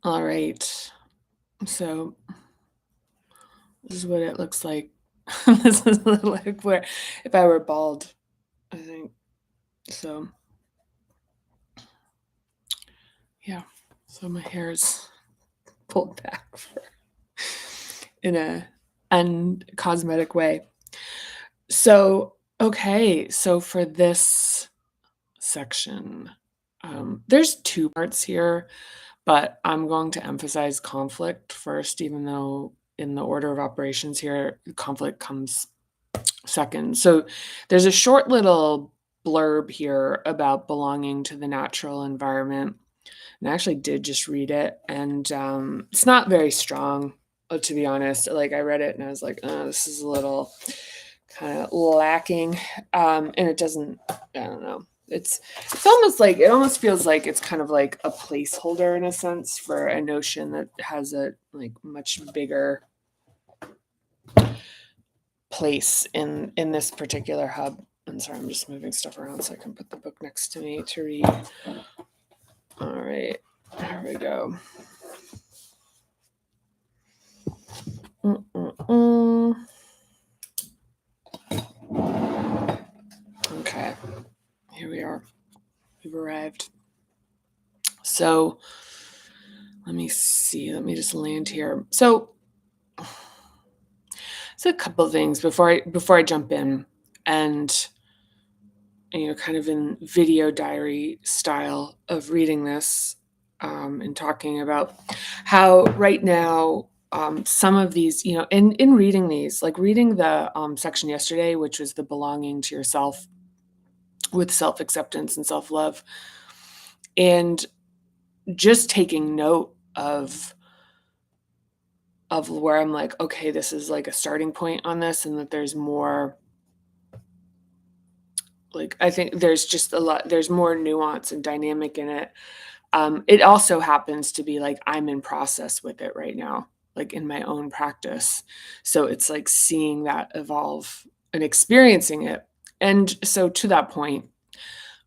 All right. So this is what it looks like. This is like where if I were bald, I think. So yeah. So my hair is pulled back in a uncosmetic way. So okay. So for this section, there's two parts here, but I'm going to emphasize conflict first, even though in the order of operations here, conflict comes second. So there's a short little blurb here about belonging to the natural environment. And I actually did just read it, and it's not very strong, to be honest. Like I read it and I was like, oh, this is a little kind of lacking. And it doesn't, I don't know. It's almost like it almost feels like it's kind of like a placeholder in a sense for a notion that has a like much bigger place in this particular hub. And sorry, I'm just moving stuff around so I can put the book next to me to read. All right, here we go. Mm-mm-mm. Okay, here we are. We've arrived. So let me see. Let me just land here. So a couple of things before I jump in, and kind of in video diary style of reading this, and talking about how right now some of these, in reading these, like reading the section yesterday, which was the belonging to yourself with self acceptance and self love, and just taking note of where I'm like, okay, this is like a starting point on this, and that there's more. Like I think there's just there's more nuance and dynamic in it. It also happens to be like I'm in process with it right now, like in my own practice. So it's like seeing that evolve and experiencing it. And so to that point,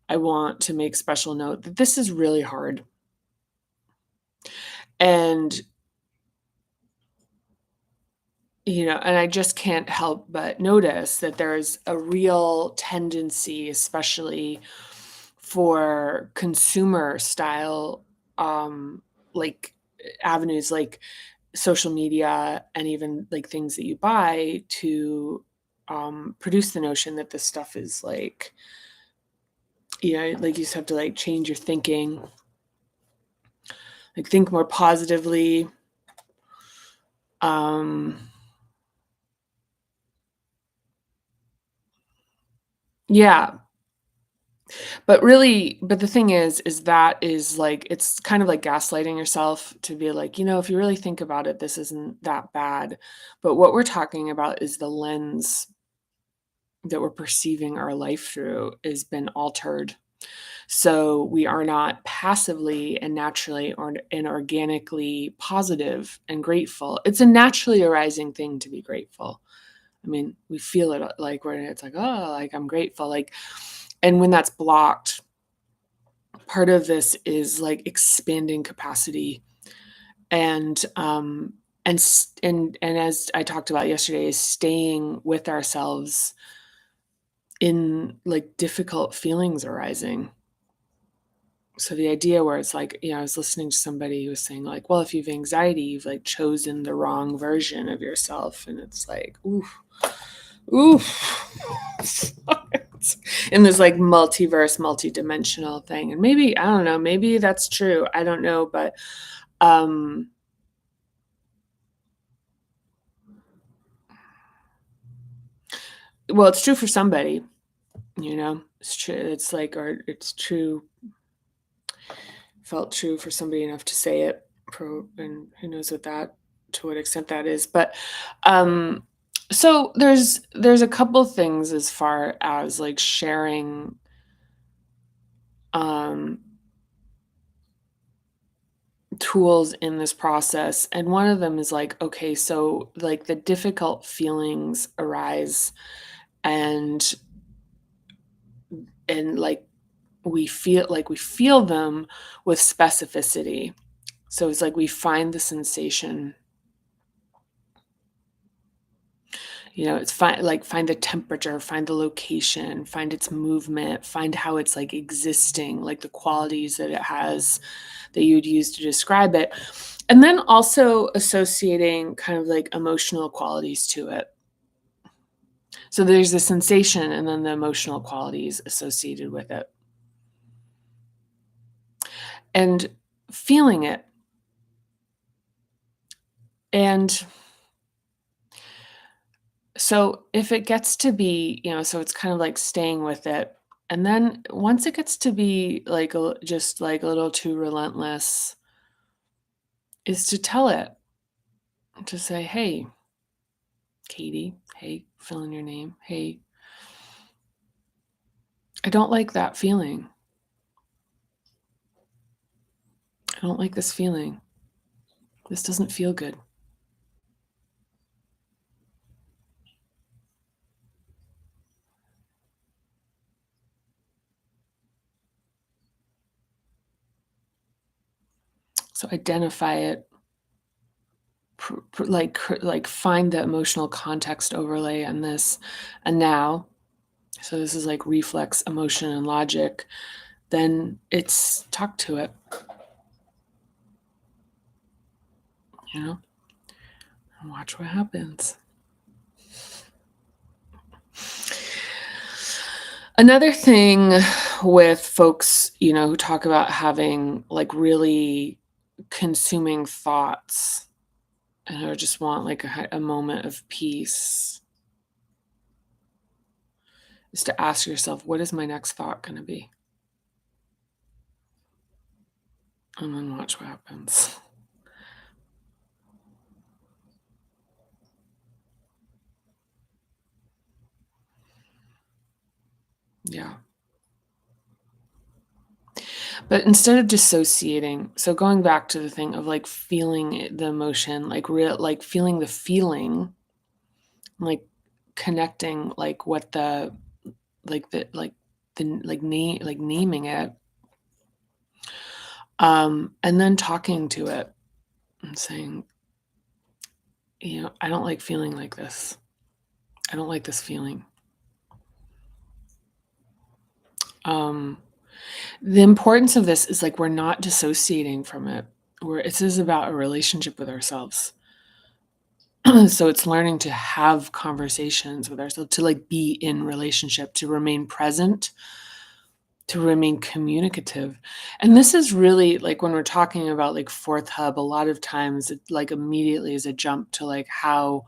I want to make special note that this is really hard. And and I just can't help but notice that there's a real tendency, especially for consumer style, like avenues like social media and even like things that you buy to produce the notion that this stuff is like, like you just have to like change your thinking, like think more positively. Um, yeah, but the thing is that is like, it's kind of like gaslighting yourself to be like, if you really think about it, this isn't that bad. But what we're talking about is the lens that we're perceiving our life through has been altered. So we are not passively and naturally and organically positive and grateful. It's a naturally arising thing to be grateful. I mean, we feel it like when it's like, oh, like I'm grateful. Like, and when that's blocked, part of this is like expanding capacity and as I talked about yesterday, is staying with ourselves in like difficult feelings arising. So the idea where it's like, I was listening to somebody who was saying like, well, if you have anxiety, you've like chosen the wrong version of yourself. And it's like, oof, oof. In this like multiverse, multidimensional thing. And maybe, I don't know, maybe that's true. I don't know. But um well, it's true for somebody, it's true. It's like, or it's true, felt true for somebody enough to say it, and who knows to what extent that is. But um so there's a couple things as far as like sharing um tools in this process, and one of them is like, okay, so like the difficult feelings arise, and like we feel them with specificity. So it's like we find the sensation, it's find the temperature, find the location, find its movement, find how it's like existing, like the qualities that it has that you'd use to describe it. And then also associating kind of like emotional qualities to it. So there's the sensation and then the emotional qualities associated with it. And feeling it. And so if it gets to be, so it's kind of like staying with it. And then once it gets to be like just like a little too relentless, is to tell it, to say, hey, Katie, hey, fill in your name. Hey, I don't like that feeling. I don't like this feeling. This doesn't feel good. So identify it, like find the emotional context overlay on this. And now, so this is like reflex, emotion, and logic. Then it's talk to it, and watch what happens. Another thing with folks, who talk about having like really consuming thoughts and or just want like a moment of peace, is to ask yourself, what is my next thought going to be? And then watch what happens. Yeah. But instead of dissociating, so going back to the thing of like feeling the emotion, like real, like feeling the feeling, like connecting, like what the name, like naming it, and then talking to it and saying, I don't like feeling like this. I don't like this feeling. Um, the importance of this is like we're not dissociating from it. This is about a relationship with ourselves. So it's learning to have conversations with ourselves, to like be in relationship, to remain present, to remain communicative. And this is really like when we're talking about like fourth hub, a lot of times it like immediately is a jump to like how,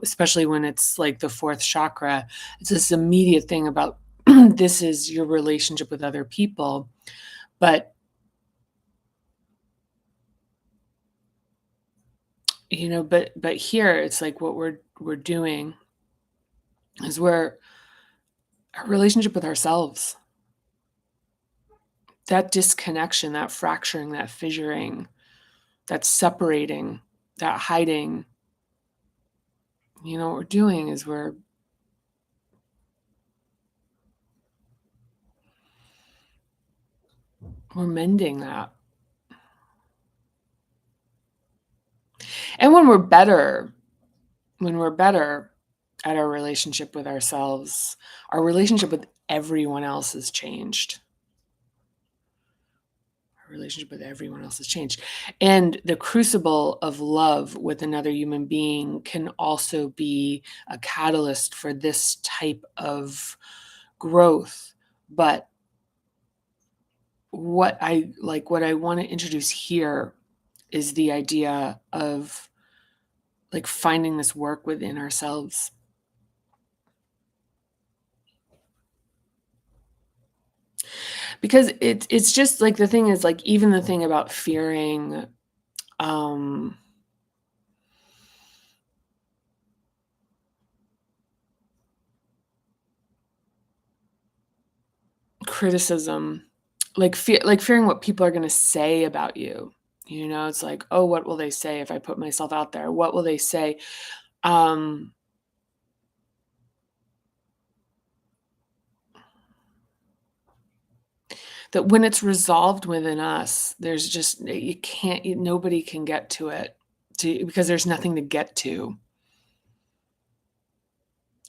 especially when it's like the fourth chakra, it's this immediate thing about this is your relationship with other people. But but here it's like what we're doing is we're our relationship with ourselves, that disconnection, that fracturing, that fissuring, that separating, that hiding, what we're doing is we're mending that. And when we're better at our relationship with ourselves, our relationship with everyone else has changed. Our relationship with everyone else has changed. And the crucible of love with another human being can also be a catalyst for this type of growth. But what I want to introduce here is the idea of like finding this work within ourselves. Because it's just like the thing is like even the thing about fearing um criticism, like fearing what people are going to say about you. It's like, oh, what will they say if I put myself out there? What will they say? um that when it's resolved within us, there's just you can't nobody can get to it because there's nothing to get to.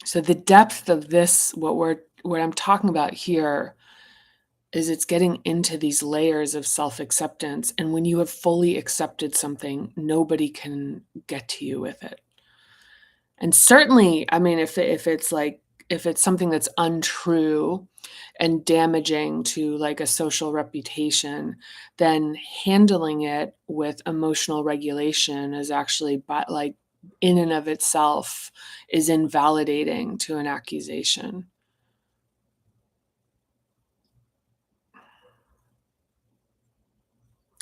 So the depth of this, what I'm talking about here is it's getting into these layers of self-acceptance, and when you have fully accepted something, nobody can get to you with it. And certainly, I mean, if it's something that's untrue and damaging to like a social reputation, then handling it with emotional regulation is actually but like in and of itself is invalidating to an accusation.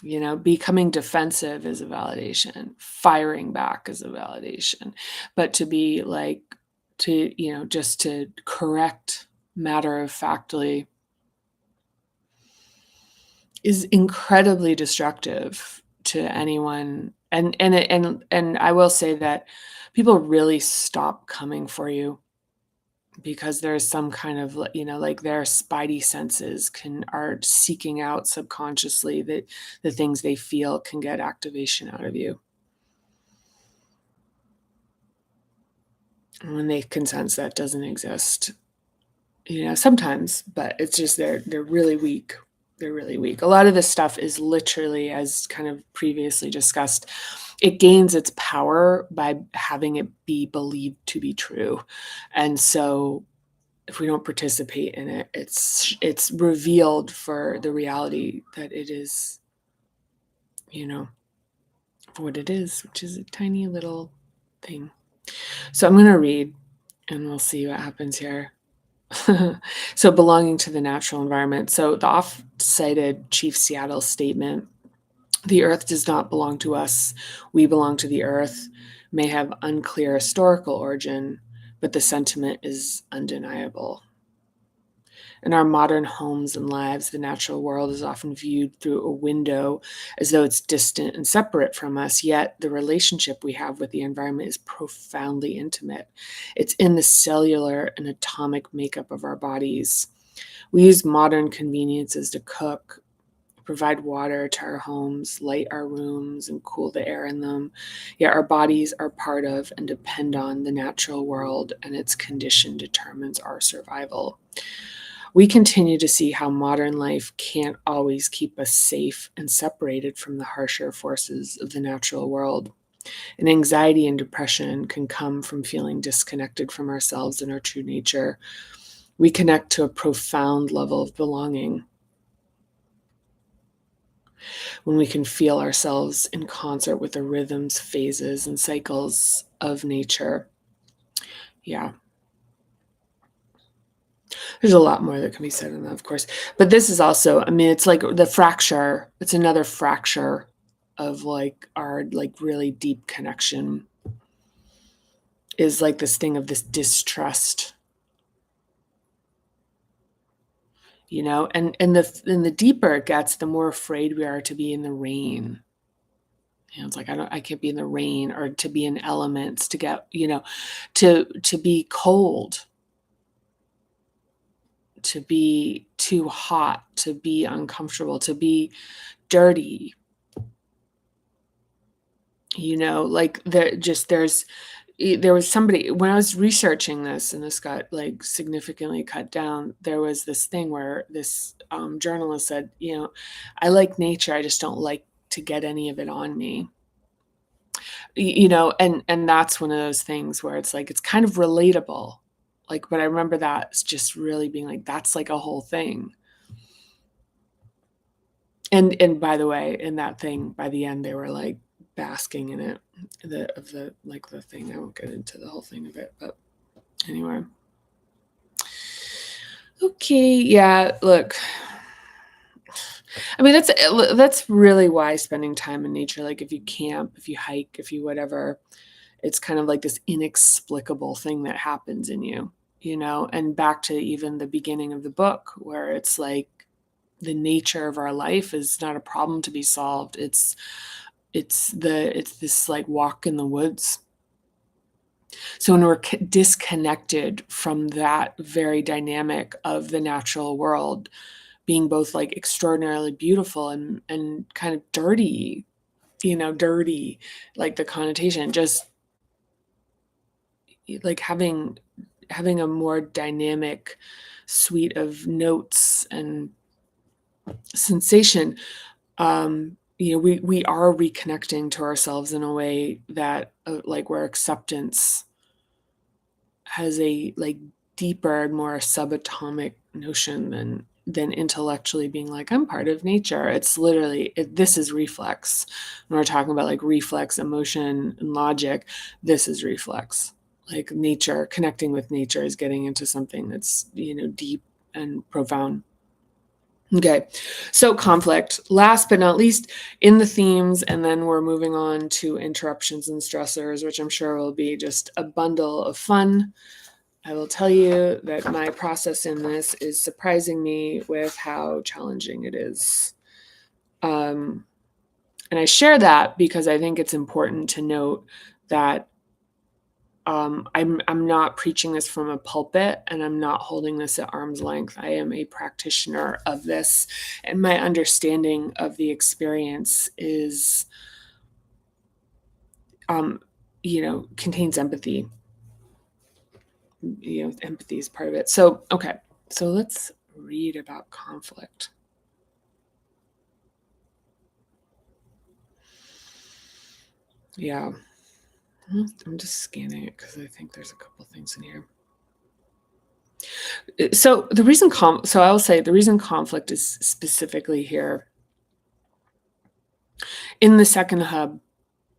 You know, becoming defensive is a validation, firing back is a validation. But to be like, just to correct matter of factly is incredibly destructive to anyone. And I will say that people really stop coming for you because there's some kind of like their spidey senses are seeking out subconsciously that the things they feel can get activation out of you, and when they can sense that doesn't exist, sometimes, but it's just they're really weak. They're really weak. A lot of this stuff is literally, as kind of previously discussed, it gains its power by having it be believed to be true. And so if we don't participate in it, it's revealed for the reality that it is, for what it is, which is a tiny little thing. So I'm going to read and we'll see what happens here. So belonging to the natural environment. So the oft-cited Chief Seattle statement, the earth does not belong to us, we belong to the earth, may have unclear historical origin, but the sentiment is undeniable. In our modern homes and lives, the natural world is often viewed through a window as though it's distant and separate from us, yet the relationship we have with the environment is profoundly intimate. It's in the cellular and atomic makeup of our bodies. We use modern conveniences to cook, provide water to our homes, light our rooms, and cool the air in them. Yet our bodies are part of and depend on the natural world, and its condition determines our survival. We continue to see how modern life can't always keep us safe and separated from the harsher forces of the natural world. And anxiety and depression can come from feeling disconnected from ourselves and our true nature. We connect to a profound level of belonging when we can feel ourselves in concert with the rhythms, phases, and cycles of nature. Yeah. There's a lot more that can be said on that, of course. But this is also, I mean, it's like the fracture. It's another fracture of like our like really deep connection is like this thing of this distrust, and the deeper it gets, the more afraid we are to be in the rain. It's like I can't be in the rain, or to be in elements, to get, to be cold, to be too hot, to be uncomfortable, to be dirty. Like there was somebody, when I was researching this, and this got like significantly cut down, there was this thing where this journalist said, I like nature, I just don't like to get any of it on me. And that's one of those things where it's like it's kind of relatable. Like, but I remember that it's just really being like, that's like a whole thing. And by the way, in that thing, by the end, they were like basking in it, the thing. I won't get into the whole thing of it, but anyway. Okay, yeah, look. I mean, that's really why spending time in nature, like if you camp, if you hike, if you whatever, it's kind of like this inexplicable thing that happens in you, and back to even the beginning of the book where it's like the nature of our life is not a problem to be solved. It's this like walk in the woods. So when we're disconnected from that very dynamic of the natural world, being both like extraordinarily beautiful and kind of dirty, dirty, like the connotation, just like having a more dynamic suite of notes and sensation. We are reconnecting to ourselves in a way that like where acceptance has a like deeper and more subatomic notion than intellectually being like, I'm part of nature. It's literally this is reflex. When we're talking about like reflex, emotion, and logic, this is reflex. Like nature, connecting with nature is getting into something that's deep and profound. Okay, so conflict. Last but not least, in the themes, and then we're moving on to interruptions and stressors, which I'm sure will be just a bundle of fun. I will tell you that my process in this is surprising me with how challenging it is. And I share that because I think it's important to note that I'm not preaching this from a pulpit, and I'm not holding this at arm's length. I am a practitioner of this, and my understanding of the experience is, contains empathy. Empathy is part of it. So, okay, so let's read about conflict. Yeah, I'm just scanning it because I think there's a couple things in here. So the reason so I will say the reason conflict is specifically here in the second hub.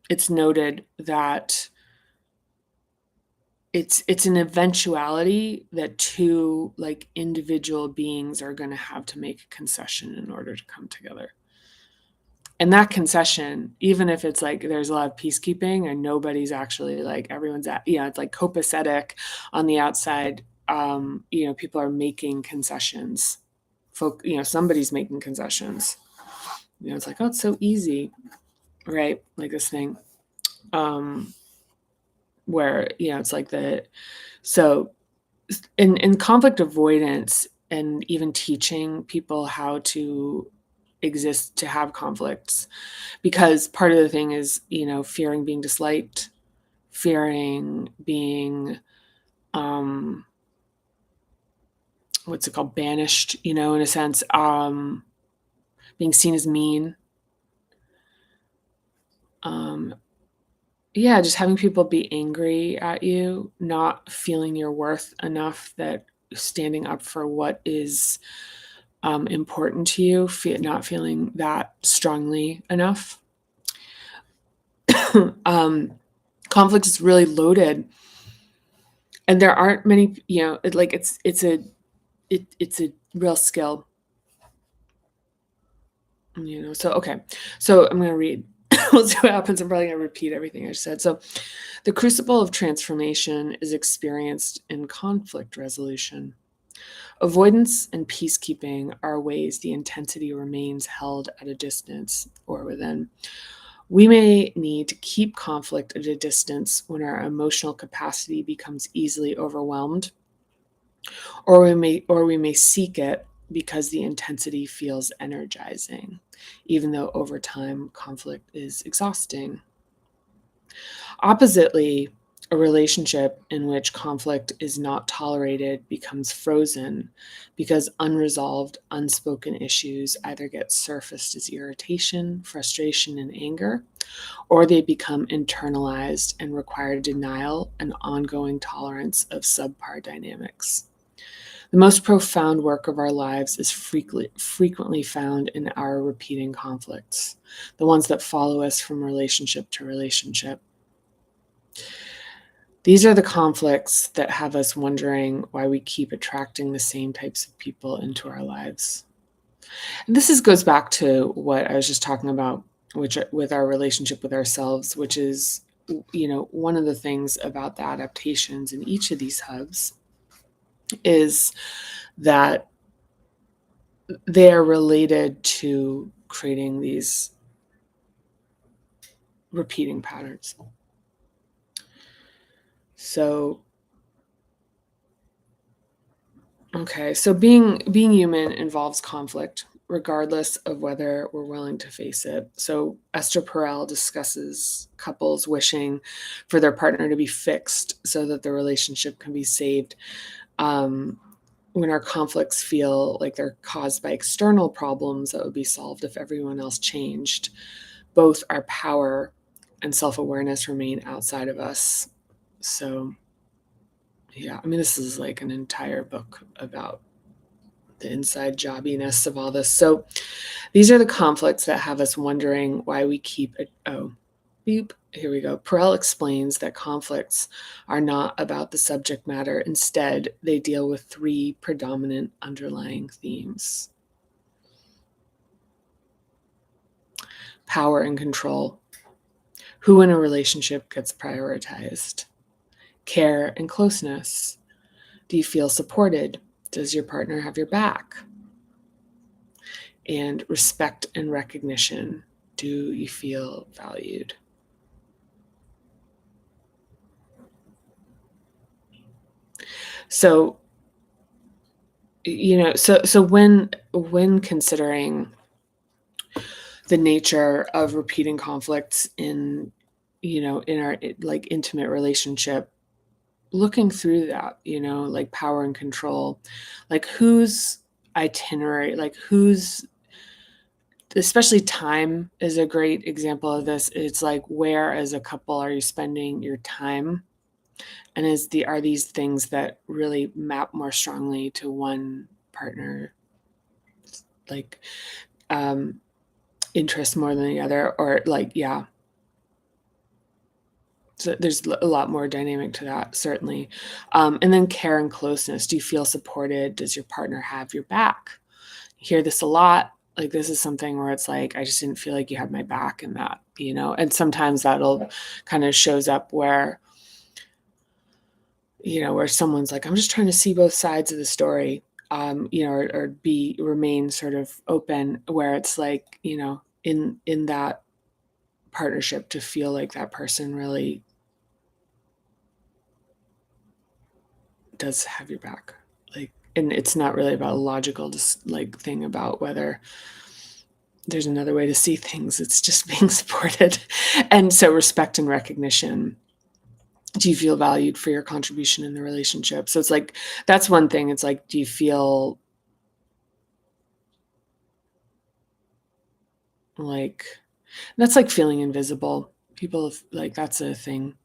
It's noted that it's an eventuality that two like individual beings are going to have to make a concession in order to come together. And that concession, even if it's like there's a lot of peacekeeping and nobody's actually like everyone's it's like copacetic on the outside. People are making concessions. Somebody's making concessions. It's like, oh, it's so easy, right? Like this thing, where it's like so in conflict avoidance and even teaching people how to exist, to have conflicts, because part of the thing is fearing being disliked, fearing being what's it called, banished, in a sense, being seen as mean, just having people be angry at you, not feeling your worth enough, that standing up for what is important to you, not feeling that strongly enough. Conflict is really loaded, and there aren't many. It's a real skill. So okay, so I'm gonna read. We'll see what happens. I'm probably gonna repeat everything I said. So, the crucible of transformation is experienced in conflict resolution. Avoidance and peacekeeping are ways the intensity remains held at a distance or within. We may need to keep conflict at a distance when our emotional capacity becomes easily overwhelmed, or we may seek it because the intensity feels energizing, even though over time conflict is exhausting. Oppositely, a relationship in which conflict is not tolerated becomes frozen because unresolved, unspoken issues either get surfaced as irritation, frustration, and anger, or they become internalized and require denial and ongoing tolerance of subpar dynamics. The most profound work of our lives is frequently found in our repeating conflicts, the ones that follow us from relationship to relationship. These are the conflicts that have us wondering why we keep attracting the same types of people into our lives. And this goes back to what I was just talking about, which with our relationship with ourselves, which is, one of the things about the adaptations in each of these hubs is that they are related to creating these repeating patterns. So Okay, so being human involves conflict, regardless of whether we're willing to face it. So Esther Perel discusses couples wishing for their partner to be fixed so that the relationship can be saved. Um, when our conflicts feel like they're caused by external problems that would be solved if everyone else changed, both our power and self-awareness remain outside of us. So yeah, I mean, this is like an entire book about the inside jobbiness of all this. So these are the conflicts that have us wondering why we keep it. Oh, beep. Here we go. Perel explains that conflicts are not about the subject matter. Instead, they deal with three predominant underlying themes: power and control. Who in a relationship gets prioritized? Care and closeness. Do you feel supported? Does your partner have your back? And respect and recognition. Do you feel valued? So, so when considering the nature of repeating conflicts in, in our like intimate relationship, looking through that, like power and control, like whose itinerary, like whose, especially time is a great example of this. It's like, where as a couple are you spending your time? And are these things that really map more strongly to one partner, like um interest more than the other, or like, yeah. So there's a lot more dynamic to that, certainly. And then care and closeness. Do you feel supported? Does your partner have your back? You hear this a lot. Like, this is something where it's like, I just didn't feel like you had my back in that, and sometimes that'll kind of shows up where, where someone's like, I'm just trying to see both sides of the story, or remain sort of open, where it's like, in that partnership, to feel like that person really does have your back. Like, and it's not really about a logical just like thing about whether there's another way to see things. It's just being supported. And so respect and recognition. Do you feel valued for your contribution in the relationship? So it's like, that's one thing. It's like, do you feel like, that's like feeling invisible. People like, that's a thing.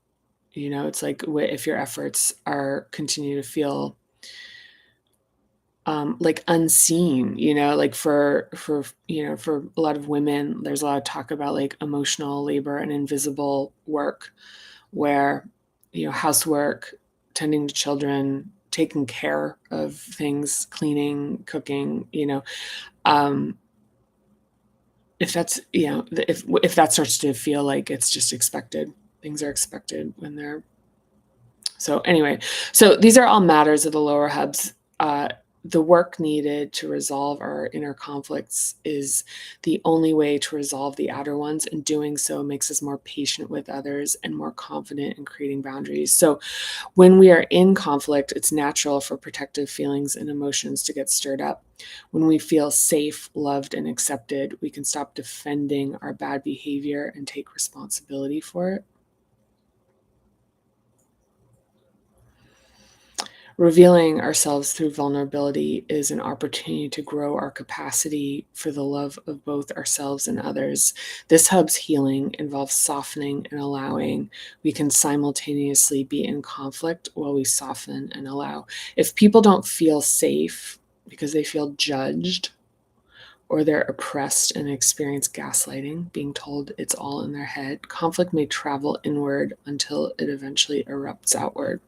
It's like, if your efforts are continue to feel like unseen, like for a lot of women, there's a lot of talk about like emotional labor and invisible work, where, housework, tending to children, taking care of things, cleaning, cooking, um, if that's, if that starts to feel like it's just expected, things are expected when they're, so anyway, so these are all matters of the lower hubs. The work needed to resolve our inner conflicts is the only way to resolve the outer ones, and doing so makes us more patient with others and more confident in creating boundaries. So when we are in conflict, it's natural for protective feelings and emotions to get stirred up. When we feel safe, loved, and accepted, we can stop defending our bad behavior and take responsibility for it. Revealing ourselves through vulnerability is an opportunity to grow our capacity for the love of both ourselves and others. This hub's healing involves softening and allowing. We can simultaneously be in conflict while we soften and allow. If people don't feel safe because they feel judged, or they're oppressed and experience gaslighting, being told it's all in their head, conflict may travel inward until it eventually erupts outward.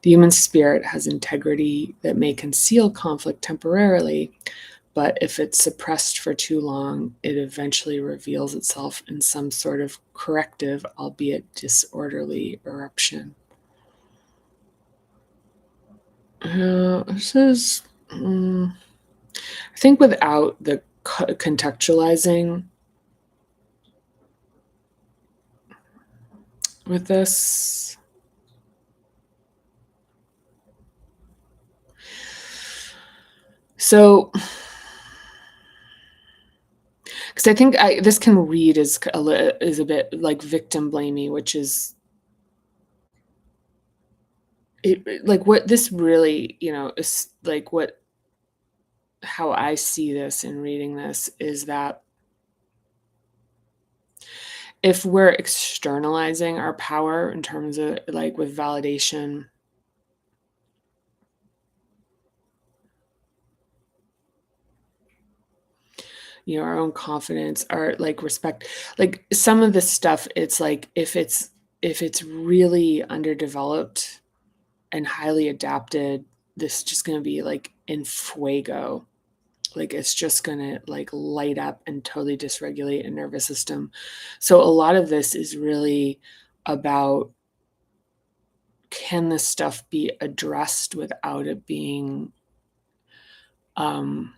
The human spirit has integrity that may conceal conflict temporarily, but if it's suppressed for too long, it eventually reveals itself in some sort of corrective, albeit disorderly, eruption. This is, I think, without the contextualizing with this, So, because I think this can read as is a bit like victim blamey, which is like what this really, is like what how I see this in reading this is that if we're externalizing our power in terms of like with validation, our own confidence, our like respect, like some of this stuff, it's like if it's really underdeveloped and highly adapted, this is just going to be like in fuego. Like it's just going to like light up and totally dysregulate a nervous system. So a lot of this is really about, can this stuff be addressed without it being um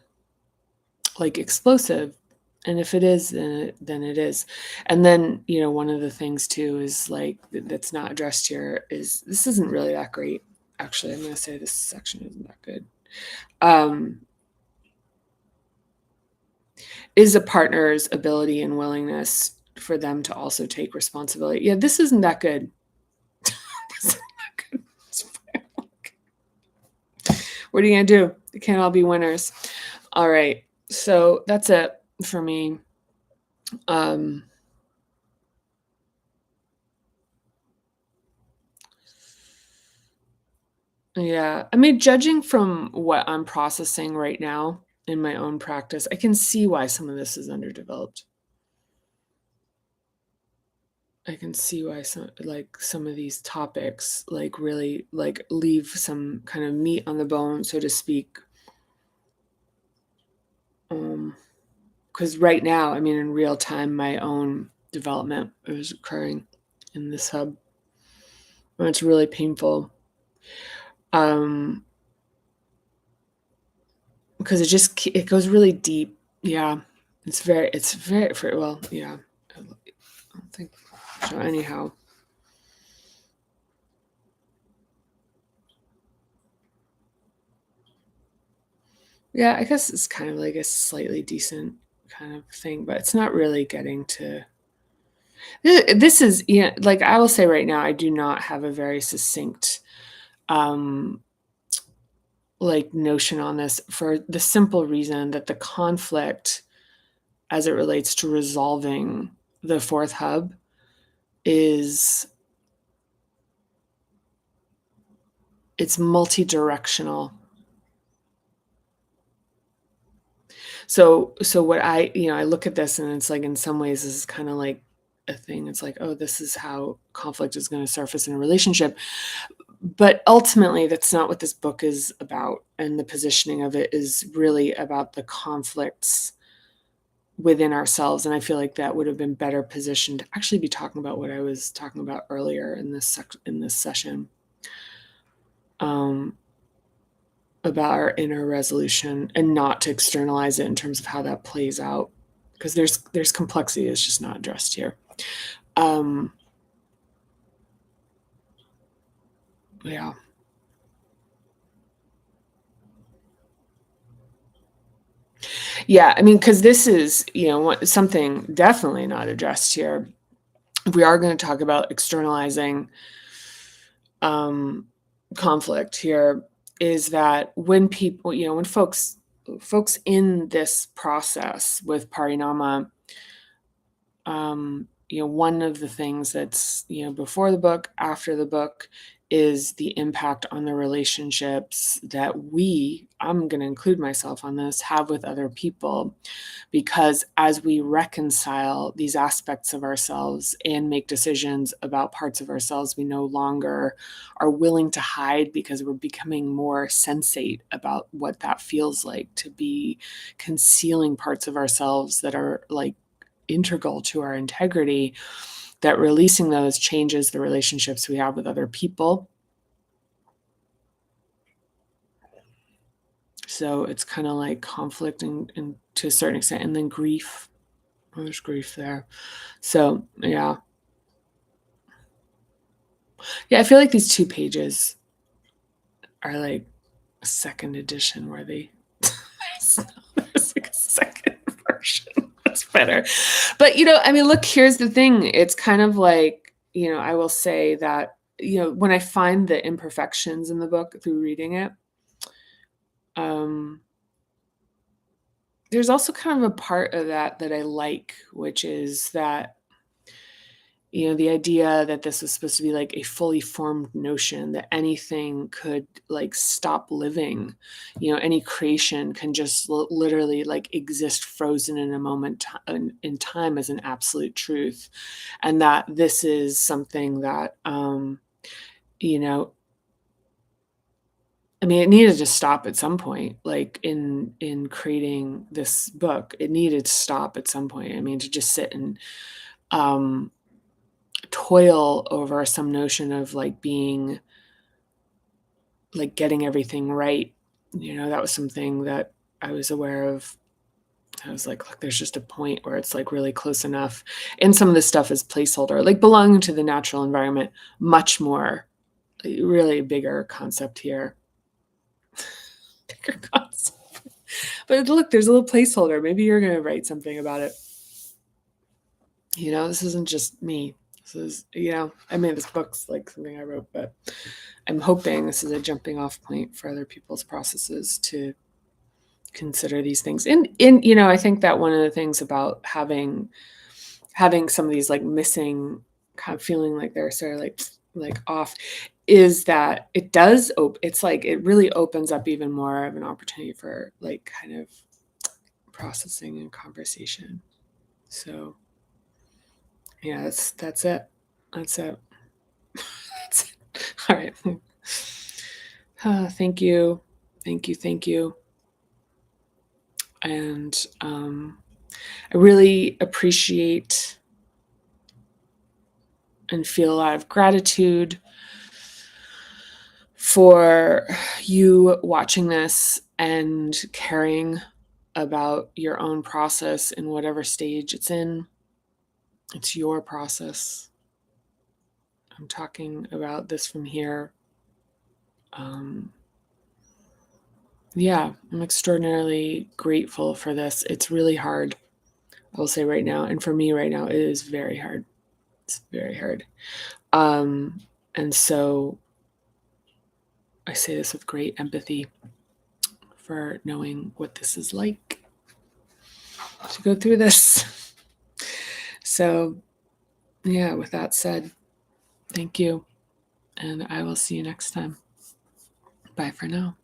like explosive? And if it is, then it is. And then, one of the things too is like that's not addressed here is this isn't really that great. Actually, I'm going to say this section isn't that good. Is a partner's ability and willingness for them to also take responsibility. Yeah, this isn't that good. This isn't that good. What are you going to do? It can't all be winners. All right. So that's it for me. Yeah. I mean, judging from what I'm processing right now in my own practice, I can see why some of this is underdeveloped. I can see why some of these topics like really like leave some kind of meat on the bone, so to speak. Because right now, I mean, in real time, my own development is occurring in this hub. And it's really painful. Because it goes really deep. Yeah. It's very well, yeah. I don't think so. Anyhow. Yeah, I guess it's kind of like a slightly decent kind of thing, but it's not really getting to. This is, like I will say right now, I do not have a very succinct um like notion on this, for the simple reason that the conflict as it relates to resolving the fourth hub is, it's multi-directional. So what I look at this and it's like in some ways this is kind of like a thing. It's like, oh, this is how conflict is going to surface in a relationship. But ultimately, that's not what this book is about. And the positioning of it is really about the conflicts within ourselves. And I feel like that would have been better positioned to actually be talking about what I was talking about earlier in this session, about our inner resolution, and not to externalize it in terms of how that plays out, because there's complexity that's just not addressed here. Yeah. Yeah, I mean, because this is, something definitely not addressed here. If we are going to talk about externalizing conflict here, is that when people, when folks in this process with Parinama, one of the things that's, before the book, after the book, is the impact on the relationships that I'm going to include myself on this, have with other people. Because as we reconcile these aspects of ourselves and make decisions about parts of ourselves we no longer are willing to hide, because we're becoming more sensate about what that feels like to be concealing parts of ourselves that are like integral to our integrity, that releasing those changes the relationships we have with other people. So it's kind of like conflict and to a certain extent, and then grief. There's grief there. So yeah. Yeah, I feel like these 2 pages are like a second edition worthy. There's like a second version that's better. But, I mean, look, here's the thing. It's kind of like, I will say that, when I find the imperfections in the book through reading it, um, there's also kind of a part of that I like, which is that, the idea that this was supposed to be like a fully formed notion that anything could like stop living, any creation can just literally like exist frozen in a moment in time as an absolute truth. And that this is something that, you know, I mean, it needed to stop at some point, like in creating this book, it needed to stop at some point. I mean, to just sit and, um, toil over some notion of like being like getting everything right. That was something that I was aware of. I was like, look, there's just a point where it's like really close enough. And some of this stuff is placeholder, like belonging to the natural environment, much more, really bigger concept here. Bigger concept. But look, there's a little placeholder. Maybe you're going to write something about it. This isn't just me. This is, I mean, this book's like something I wrote, but I'm hoping this is a jumping off point for other people's processes to consider these things. And I think that one of the things about having some of these like missing, kind of feeling like they're sort of like off, is that it does it's like it really opens up even more of an opportunity for like kind of processing and conversation. So yeah, that's it. That's it. That's it. All right. Thank you. Thank you. Thank you. And I really appreciate and feel a lot of gratitude for you watching this and caring about your own process in whatever stage it's in. It's your process. I'm talking about this from here. Yeah, I'm extraordinarily grateful for this. It's really hard, I will say right now. And for me right now, it is very hard. It's very hard. And so I say this with great empathy for knowing what this is like to go through this. So, yeah, with that said, thank you. And I will see you next time. Bye for now.